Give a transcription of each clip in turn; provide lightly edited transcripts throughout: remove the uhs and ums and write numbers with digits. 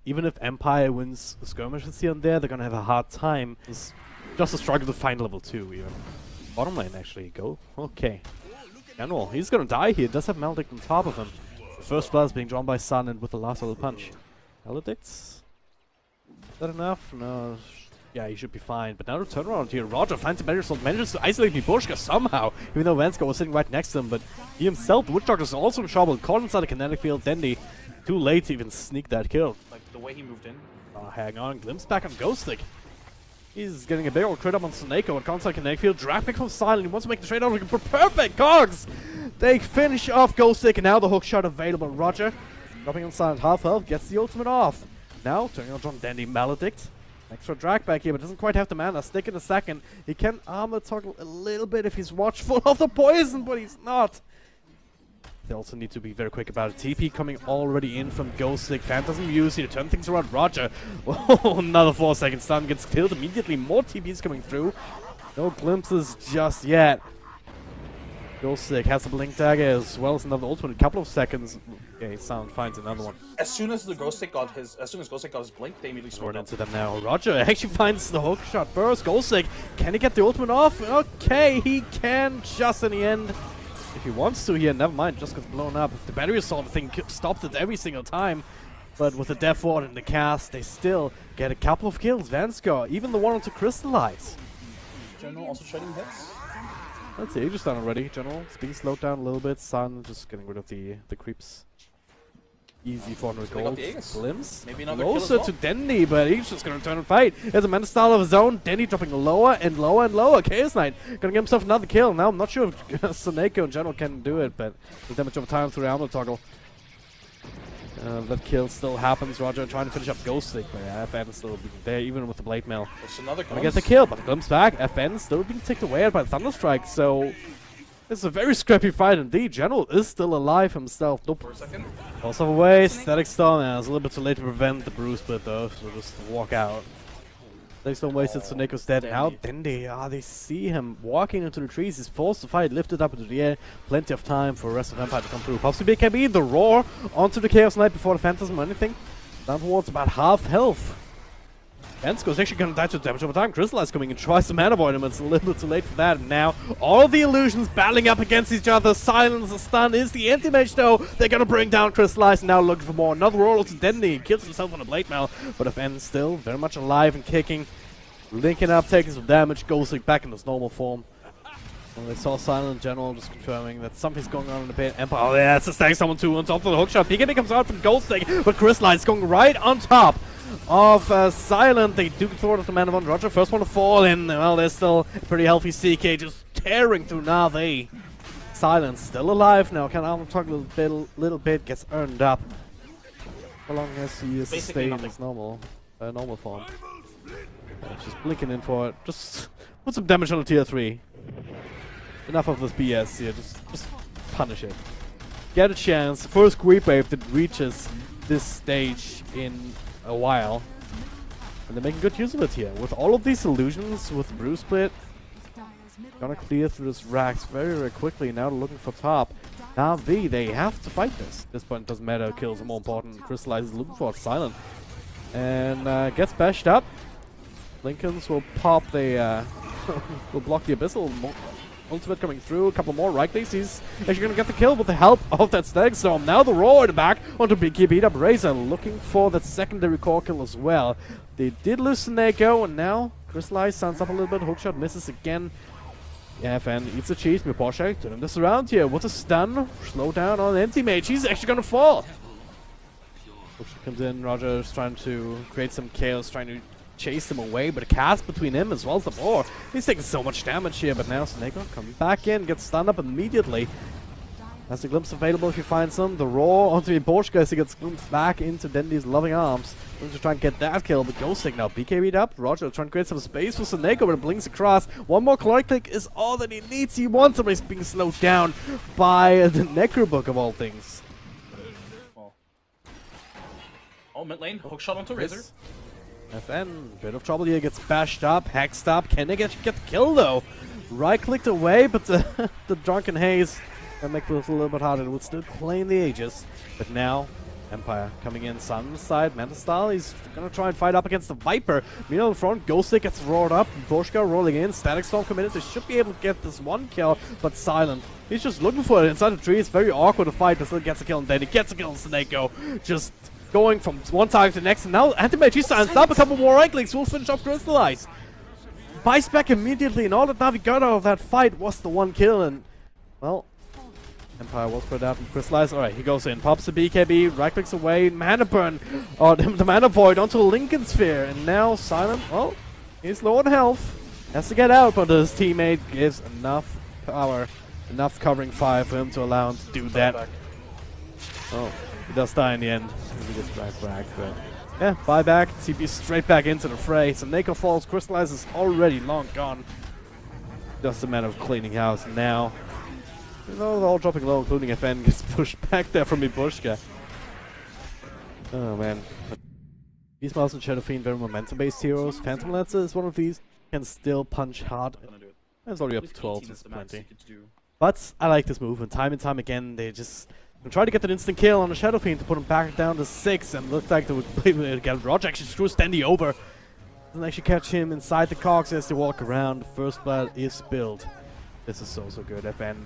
even if Empire wins skirmishes here and there, they're gonna have a hard time. It's just a struggle to find level 2 even. Bottom lane actually, go. Okay. General, he's gonna die here. Does have Maledict on top of him. The first blood is being drawn by Silent with the last little punch. Maledicts? Is that enough? No. Yeah, he should be fine. But now the turnaround here. Roger finds a better assault, manages to isolate Miborshka somehow. Even though Vanska was sitting right next to him. But he himself, the Witch Doctor, is also in trouble. Caught inside the kinetic field. Dendi, too late to even sneak that kill. Like the way he moved in. Oh, hang on. Glimpse back on Ghoststick. He's getting a big old crit up on Suneko and console kinetic field. Drag pick from Silent. He wants to make the trade out looking for perfect cogs. They finish off Ghoststick and now the hook shot available. Roger dropping on Silent half health, gets the ultimate off. Now turning on John Dendi Maledict. Extra drag back here, but doesn't quite have the mana. Stick in a second. He can armor toggle a little bit if he's watchful of the poison, but he's not. They also need to be very quick about it. TP coming already in from Ghoststick. Phantasm use here to turn things around. Roger. Oh, another 4-second stun. Gets killed immediately. More TPs coming through. No glimpses just yet. Ghoststick has a blink dagger as well as another ultimate in a couple of seconds. Okay, Sound finds another one. As soon as Ghoststick got his blink, they immediately Sword scored into them now. Roger actually finds the hook shot first. Ghoststick, can he get the ultimate off? Okay, he can just in the end. If he wants to here, never mind, just gets blown up. The battery assault thing stopped it every single time. But with the Death Ward in the cast, they still get a couple of kills. Vanska, even the one on to Crystallize. General also trading hits. That's the Aegis down already. General is being slowed down a little bit. Sun just getting rid of the creeps. Easy 400 gold. Glimpse. Maybe another closer kill as to Dendi, but he's just gonna turn and fight. There's a mana style of his own. Dendi dropping lower and lower and lower. Chaos Knight gonna get himself another kill. Now I'm not sure if Suneko in general can do it, but the damage over time through the armor toggle. That kill still happens. Roger trying to finish up Ghoststick, but yeah, FN is still there, even with the Blade Mail. It's another Gonna get the kill, but the glimpse back. FN still being ticked away by the Thunderstrike, so it's a very scrappy fight indeed. General is still alive himself. Nope. For a second. Also away, Static Storm. Yeah, it's a little bit too late to prevent the bruise split though, so just walk out. Static Storm wasted, so Nico's dead. Now Dendi, they see him walking into the trees. He's forced to fight, lifted up into the air. Plenty of time for the rest of Empire to come through. Possibly BKB, the roar onto the Chaos Knight before the Phantasm or anything. Down towards about half health. Vansko's actually gonna die to damage over time. Crystallize coming in, tries to mana void him. It's a little bit too late for that. And now all the illusions battling up against each other. Silence, the stun is the anti-mage though. They're gonna bring down Crystallize now looking for more. Another roll to Dendi. Kills himself on a Blade Mail. But FN still very much alive and kicking. Linking up, taking some damage. Ghoststick back in his normal form. Well, they saw Silent in general, just confirming that something's going on in the pit. Empire, oh yeah, it's a stack someone too on top of the hookshot. PKB comes out from Ghoststick, but Crystallize going right on top of Silent. They do throw it to Man of Roger. First one to fall in. Well, there's still a pretty healthy CK just tearing through Navi. Silent still alive now. Can Armor talk a little bit, gets earned up. How long has he sustained his normal form? Just blinking in for it. Just put some damage on the tier 3. Enough of this BS here. Just punish it. Get a chance. First creep wave that reaches this stage in a while. And they're making good use of it here. With all of these illusions, with Bruise Split, gonna clear through this racks very, very quickly. Now they're looking for top. Navi, they have to fight this. At this point, it doesn't matter. Kills are more important. Crystallizes looking for it. Silent. And gets bashed up. Lincolns will pop the, will block the Abyssal. Ultimate coming through, a couple more right clicks. He's actually going to get the kill with the help of that Static Storm. Now the roar in the back onto BK beat up Razor, looking for that secondary core kill as well. They did lose Suneko, and now Crystallize stands up a little bit. Hookshot misses again. Yeah, FN eats the cheese. Miborshka turning this around here with a stun. Slow down on Anti-Mage. He's actually going to fall. Hookshot comes in. Roger's trying to create some chaos, trying to chase him away, but a cast between him as well as the boar. He's taking so much damage here, but now Suneko coming back in, gets stunned up immediately. Has a glimpse available if you find some. The roar onto Miborshka as he gets glimpsed back into Dendi's loving arms. Going to try and get that kill, but Ghoststick now BKB'd up. Roger trying to create some space for Suneko, but it blinks across. One more Chloric click is all that he needs. He wants him, but he's being slowed down by the Necrobook of all things. Oh, mid lane, hookshot onto Razor. FN, bit of trouble here, gets bashed up, hexed up. Can they get the kill though? Right clicked away, but the Drunken Haze that makes it a little bit harder. It would still claim the Aegis, but now Empire coming in, Sun's side, Manta style. He's gonna try and fight up against the Viper. Meanwhile, in front, Ghostic gets roared up. Boschka rolling in, Static Storm committed. They should be able to get this one kill, but Silent. He's just looking for it inside the tree. It's very awkward to fight, but still gets a kill on Danny. Gets a kill on Snako. Just going from one target to the next. And now Anti-Mage, he's silenced up. A couple more right clicks will finish off Crystallize. Buys back immediately, and all that Navi got out of that fight was the one kill. And, well, Empire will spread out and Crystallize. Alright, he goes in, pops the BKB, right clicks away, Mana Burn, the Mana Void onto Lincoln Sphere, and now Silent, well, he's low on health, has to get out, but his teammate gives enough power, enough covering fire for him to allow him to do that. Oh, he does die in the end. He gets dragged back, but yeah, buyback, TP straight back into the fray. So Nako falls, Crystallize is already long gone. Just a matter of cleaning house now. You know, they're all dropping low, including FN gets pushed back there from Ibushka. Oh man. But these Mouse and Shadow Fiend, very momentum-based heroes. Phantom Lancer is one of these. Can still punch hard. It's already up to 12, it's plenty. But I like this move, and time again, they just try to get that instant kill on the Shadow Fiend to put him back down to 6, and looks like they would be able to get Roger actually screws Dendi over. Doesn't actually catch him inside the cogs as they walk around. First blood is spilled. This is so good, FN.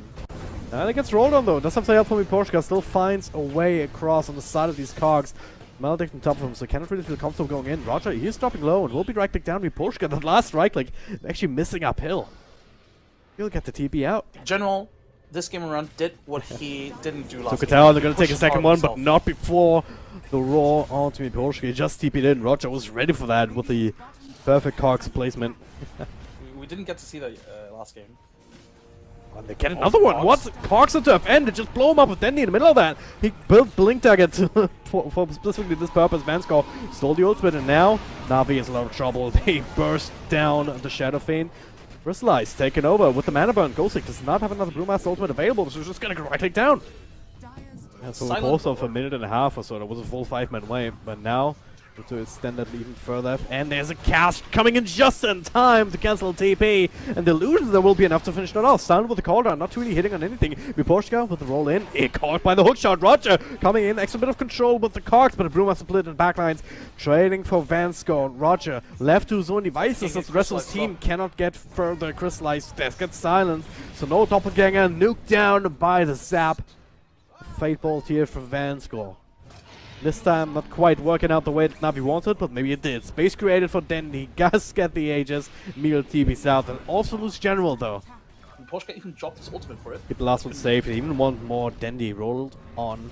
And it gets rolled on though. Does have some help from Porsche. Still finds a way across on the side of these cogs. Maledict on top of him, so cannot really feel comfortable going in. Roger, he's dropping low and will be right click down with Porsche. That last right click actually missing uphill. He'll get the TP out. General, this game around did what he didn't do last So game. Katal, they're gonna take a second one, but not before the roar onto Porsche. He just TP'd in. Roger was ready for that with the perfect cogs placement. We didn't get to see that last game. And they get another one. What? Parks into FN to just blow him up with Dendi in the middle of that. He built Blink Target for specifically this purpose. Vansko stole the ultimate, and now Navi is in a lot of trouble. They burst down the Shadow Fiend. Crystallize taken over with the Mana Burn. Ghostic does not have another Brewmaster ultimate available, so he's just gonna go right take down. Yeah, so the course of a minute and a half or so, that was a full 5-man wave, but now to extend that even further. And there's a cast coming in just in time to cancel TP. And the illusion there will be enough to finish that off. Sound with the call down, not really hitting on anything. Viborska with the roll in. Caught by the hookshot. Roger coming in, extra bit of control with the cogs, but the Brewmaster split in the backlines. Trading for Vansko. Roger left to his own devices as the rest of his team cannot get further crystallized. Death gets silent. So no doppelganger, nuked down by the Zap. Fate Bolt here for Vansko. This time not quite working out the way that Navi wanted, but maybe it did. Space created for Dendi. Gus get the Aegis. Meal TP south, and also lose General though. And Porsche even dropped his ultimate for it. Keep the last one safe. They even want more Dendi rolled on.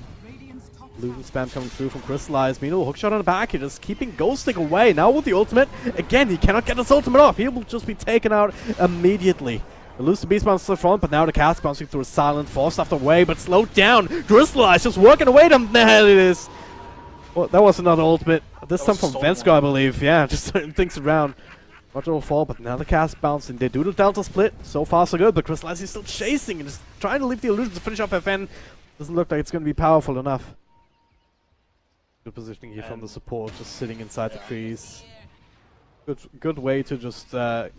Illusion spam coming through from Crystallize. Meanwhile, hookshot on the back. He just keeping Ghostic away. Now with the ultimate. Again, he cannot get his ultimate off. He will just be taken out immediately. They lose the Beast Bounce to the front, but now the cast bouncing through a silent force after way, but slowed down. Crystallize just working away them. There it is. Well, that was another ultimate. This time from Vensko, I believe. Yeah, just turning things around. Roger will fall, but now the cast bouncing. They do the Delta split. So far, so good, but Crystallize is still chasing and just trying to leave the illusion to finish off FN. Doesn't look like it's going to be powerful enough. Good positioning here from the support, just sitting inside the trees. Good way to just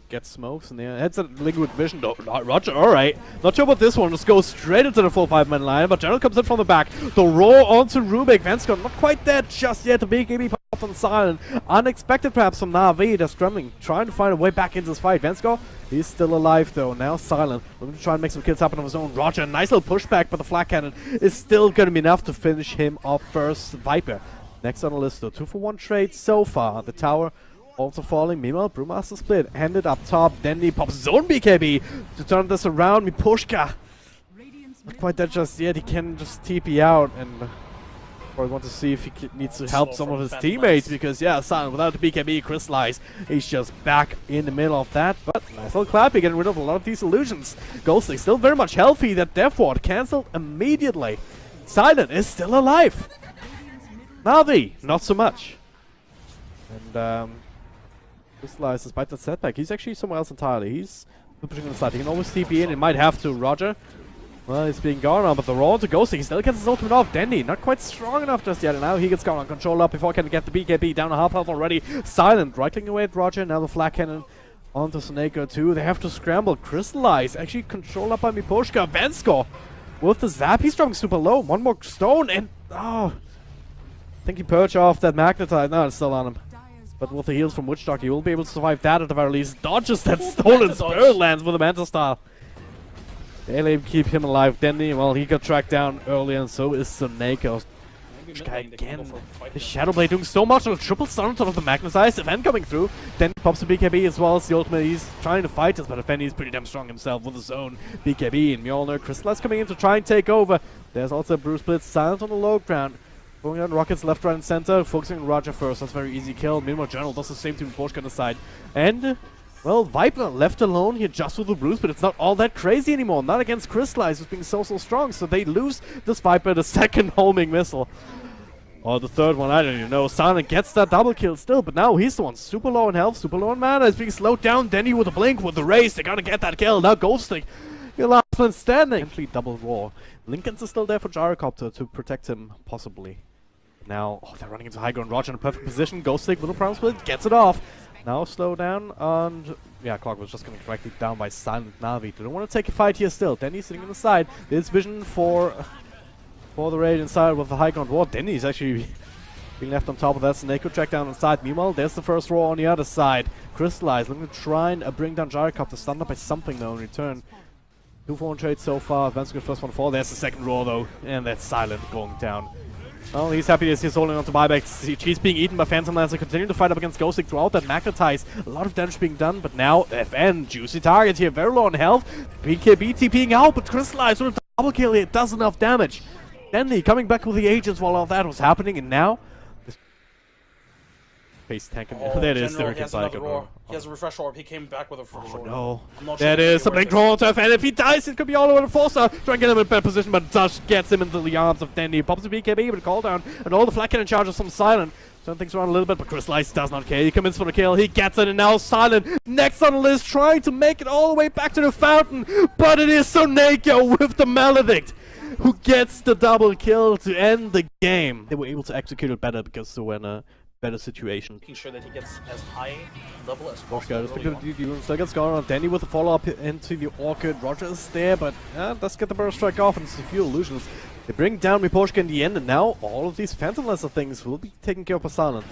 get smokes in there. Heads at Liquid Vision though. Roger, alright. Not sure about this one. Just goes straight into the full 5-man line, but General comes in from the back. The roll onto Rubik. Vansko not quite dead just yet. The BKB popped on silent. Unexpected perhaps from Navi. They're scrambling, trying to find a way back into this fight. Vansko, he's still alive though. Now silent. Looking to try and make some kills happen on his own. Roger, nice little pushback, but the flat cannon is still going to be enough to finish him off first. Viper. Next on the list though. 2-for-1 trade so far. The tower also falling. Meanwhile, Brewmaster split. Ended up top. Dendi pops his own BKB to turn this around. Mipushka. Not quite dead just yet. He can just TP out. And probably want to see if he needs to help some of his teammates. Because, yeah, Silent without the BKB, Crystallize. He's just back in the middle of that. But nice little clappy. Getting rid of a lot of these illusions. Ghostic still very much healthy. That Death Ward cancelled immediately. Silent is still alive. Navi, not so much. And, Crystallize, despite that setback, he's actually somewhere else entirely. He's pushing on the side. He can always TP in. He might have to. Roger. Well, he's being gone on, but the roll to Ghostic. He still gets his ultimate off. Dendi, not quite strong enough just yet. And now he gets gone on. Control up before he can get the BKB. Down to half health already. Silent. Right-clicking away at Roger. Now the flat cannon onto Snako too. They have to scramble. Crystallize. Actually control up by Mipushka. Vansko with the Zap. He's dropping super low. One more stone and... oh... I think he purged off that magnetize. No, it's still on him. But with the heals from Witch Doctor, he will be able to survive that at the very least. Dodges that stolen Spirit Lance with a Manta Style. They'll able to keep him alive. Dendi, well, he got tracked down earlier, and so is Soneko. Again, the Shadow Blade doing so much on a triple stun on top of the Magnetize. Event coming through. Then pops a BKB as well as the ultimate. He's trying to fight us, but Event is pretty damn strong himself with his own BKB. And we all know Crystallize coming in to try and take over. There's also Bruce Blitz silent on the low ground. Going on Rockets left, right, and center. Focusing on Roger first. That's a very easy kill. Meanwhile, General does the same to Porsche on the side. And well, Viper left alone here just with the Bruce, but it's not all that crazy anymore. Not against Crystallize, who's being so strong. So they lose this Viper, the second homing missile. Or the third one, I don't even know. Silent gets that double kill still, but now he's the one super low in health, super low in mana. He's being slowed down. Denny with a blink, with the race. They gotta get that kill. Now Ghosting, your last man standing. Complete double roar. Lincoln's is still there for Gyrocopter to protect him, possibly. Now, they're running into high ground. Roger in a perfect position. Ghosting with a Prime Split, gets it off. Now slow down, and yeah, Clock was just going to correct it down by Silent Navi. They don't want to take a fight here still. Denny sitting on the side. There's vision for the raid inside with the high ground war. Denny is actually being left on top of that. Snake track down on the side. Meanwhile, there's the first roar on the other side. Crystallize looking to try and bring down Gyrocopter. Stunned up by something though in return. 2-4 trade so far. Advanced good first one to fall. There's the second roar though, and that's Silent going down. Well, he's happy as he's holding on to buybacks. He's being eaten by Phantom Lancer, continuing to fight up against Ghostic throughout that Magnetize. A lot of damage being done, but now FN, juicy target here, very low on health. BKB TPing out, but Crystallize with a double kill here, does enough damage. Dendy coming back with the agents while all that was happening, and now this face tank. There it is. There he has another roar. He has a refresh orb. He came back with a refresh orb. No. That That is a blink roll to FN. If he dies, it could be all over the 4-star. Try and get him in a better position, but Dush gets him into the arms of Dendy. Pops the BKB with a call down, and all the flat cannon charges from Silent. Turn things around a little bit, but Crystallize does not care. He commits for the kill. He gets it, and now Silent next on the list, trying to make it all the way back to the fountain. But it is Soneko with the Maledict, who gets the double kill to end the game. They were able to execute it better because they were in a better situation. Making sure that he gets as high level as Still possible. gets going on. Danny with a follow-up into the Orchid. Roger is there, but does get the burst strike off, and it's a few illusions. They bring down Miposhka in the end, and now all of these Phantom Lancer things will be taken care of by Silent.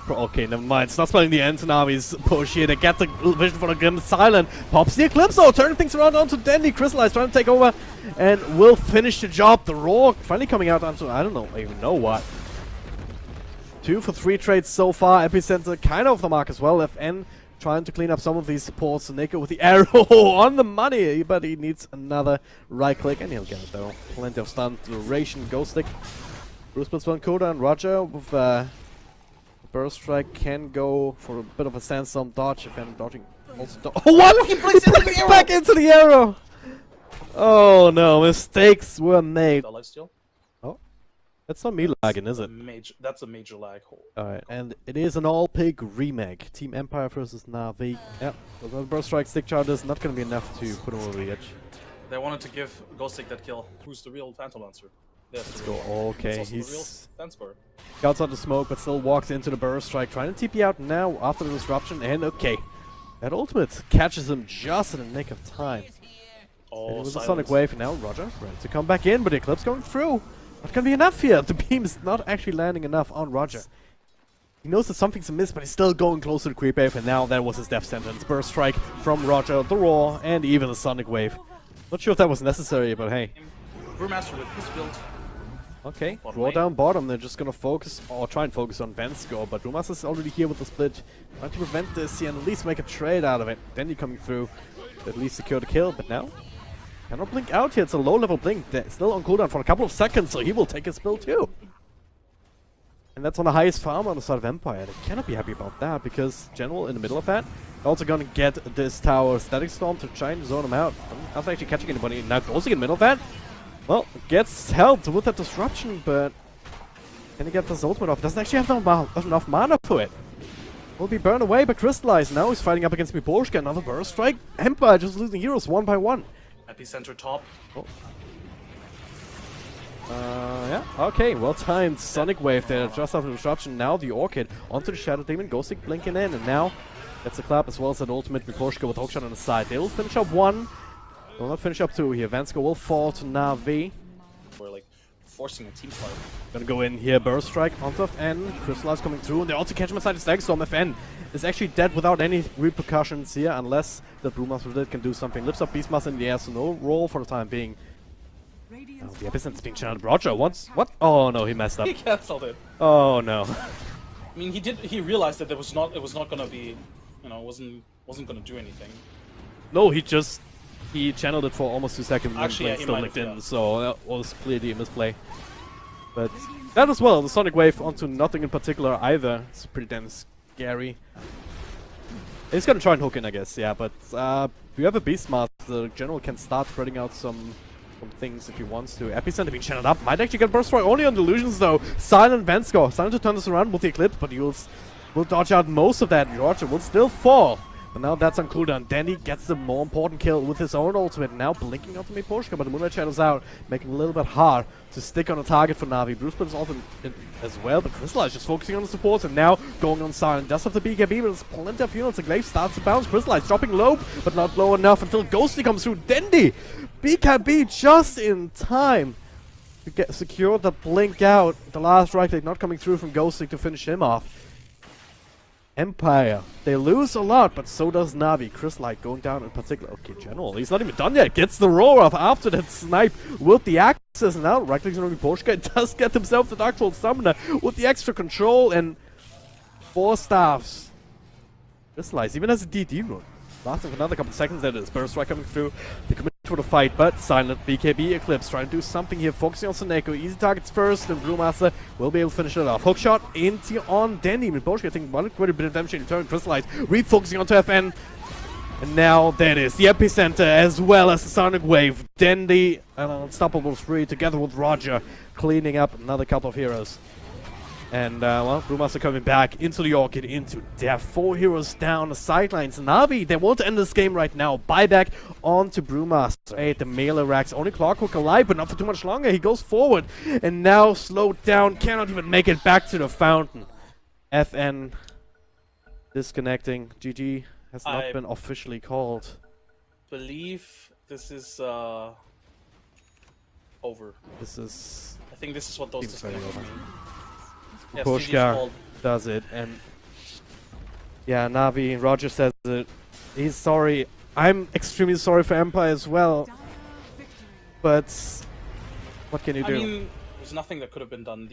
Okay, never mind. It's not spelling the end to Navi's push here. They get the vision for the Grim. Silent pops the Eclipse, turning things around onto Dendy. Crystallize trying to take over and will finish the job. The Roar finally coming out onto, I don't even know what. 2 for 3 trades so far. Epicenter kind of off the mark as well. FN trying to clean up some of these supports. Neko with the arrow on the money, but he needs another right click, and he'll get it though. Plenty of stun duration. Ghost Stick. Bruce Blitz one Coda, and Roger with Burst Strike can go for a bit of a sandstorm dodge. FN dodging also what? He plays back into the arrow! Oh no, mistakes were made. Oh, that's not me lagging, is it? That's a major lag hole. Alright, and it is an all-pig remake. Team Empire versus Navi. Yep, the Burst Strike stick charge is not going to be enough to put him over the edge. They wanted to give Ghostic that kill. Who's the real Phantom Lancer? Let's go. Okay, he's Fenspur. Scouts out the smoke, but still walks into the Burst Strike, trying to TP out now after the disruption. And okay, that ultimate catches him just in the nick of time. Oh, with a Sonic Wave, and now Roger ready to come back in, but the Eclipse going through. Not gonna be enough here. The beam is not actually landing enough on Roger. He knows that something's amiss, but he's still going close to the Creep Wave, and now that was his death sentence. Burst Strike from Roger, the Roar, and even the Sonic Wave. Not sure if that was necessary, but hey. Brewmaster with his build. Okay, draw down bottom. They're just gonna focus, or try and focus on Vensko, but Brewmaster's already here with the split. Trying to prevent this here and at least make a trade out of it. Then you coming through, at least secure the kill, but now cannot blink out here. It's a low-level blink. They're still on cooldown for a couple of seconds, so he will take his spill too. And that's on the highest farm on the side of Empire. They cannot be happy about that, because General in the middle of that, also gonna get this tower Static Storm to try and zone him out. Not actually catching anybody. Now Ghosting in the middle of that. Well, gets helped with that disruption, but can he get this ultimate off? Doesn't actually have enough mana for it. Will be burned away by Crystallize. Now he's fighting up against Miposhka. Another Burst Strike. Empire just losing heroes one by one. Epicenter top. Oh. Yeah, okay, well timed. Sonic Wave there just after the disruption. Now the Orchid onto the Shadow Demon. Ghostic blinking in, and now that's the clap as well as that ultimate Miposhka with Hookshot on the side. They will finish up one. Will not finish up two here. Vensko will fall to Navi. For like forcing a team fight. Gonna go in here, Burst Strike onto FN, Crystallize coming through, and they also catch him inside the Stack Storm. FN is actually dead without any repercussions here, unless the Brewmaster with it can do something. Lifts up Beastmaster in the air, so no roll for the time being. Oh, the Epicenter is being channeled. Roger, what? Oh no, he messed up. He cancelled it. Oh no. I mean, he realized that it was not gonna be, you know, wasn't gonna do anything. No, he channeled it for almost 2 seconds Actually, and yeah, still linked in, yeah. so that was clearly a misplay. But that as well, the Sonic Wave onto nothing in particular either. It's pretty damn scary. He's gonna try and hook in, I guess, yeah, but we have a Beastmaster. The General can start spreading out some things if he wants to. Epicenter being channeled up. Might actually get Burst Strike only on Delusions though. Silent Venscore. Silent to turn this around with the Eclipse, but will dodge out most of that. Roger will still fall. But now that's on cooldown. Dendi gets the more important kill with his own ultimate. Now blinking ultimate Poshka, but the Moonlight Shadow's out, making it a little bit hard to stick on a target for Navi. Bruce is also in as well, but Crystallize just focusing on the supports and now going on Silent. Does have the BKB, but there's plenty of units. The Glaive starts to bounce. Crystallize dropping low, but not low enough until Ghostly comes through. Dendi! BKB just in time to get secure the blink out. The last right click not coming through from Ghostly to finish him off. Empire, they lose a lot, but so does Navi. Crystallight going down in particular. Okay, General, he's not even done yet. Gets the roar off after that snipe with the axes. And now right clicks on Poshka. Does get himself the Dark Soul Summoner with the extra control and 4 staffs. Crystallight even has a DD run. Lasting for another couple of seconds. That is Burst Strike coming through. They commit for the fight, but Silent BKB Eclipse trying to do something here. Focusing on Soneko. Easy targets first, and Brewmaster will be able to finish it off. Hookshot into on Dendi. Poshka, I think, quite a bit of damage in return. Crystallize refocusing onto FN. And now that is the Epicenter as well as the Sonic Wave. Dendi and Unstoppable 3 together with Roger cleaning up another couple of heroes. And, well, Brewmaster coming back into the Orchid, into death. 4 heroes down the sidelines. Navi, they want to end this game right now. Buyback onto Brewmaster. Hey, the melee racks. Only Clockwork alive, but not for too much longer. He goes forward and now slowed down. Cannot even make it back to the fountain. FN disconnecting. GG has not been officially called. Believe this is over. This is... I think this is what those disconnections mean. Yes, Poshka does it, and yeah, Navi, Roger says it. He's sorry. I'm extremely sorry for Empire as well. But what can you do? I mean, there's nothing that could have been done.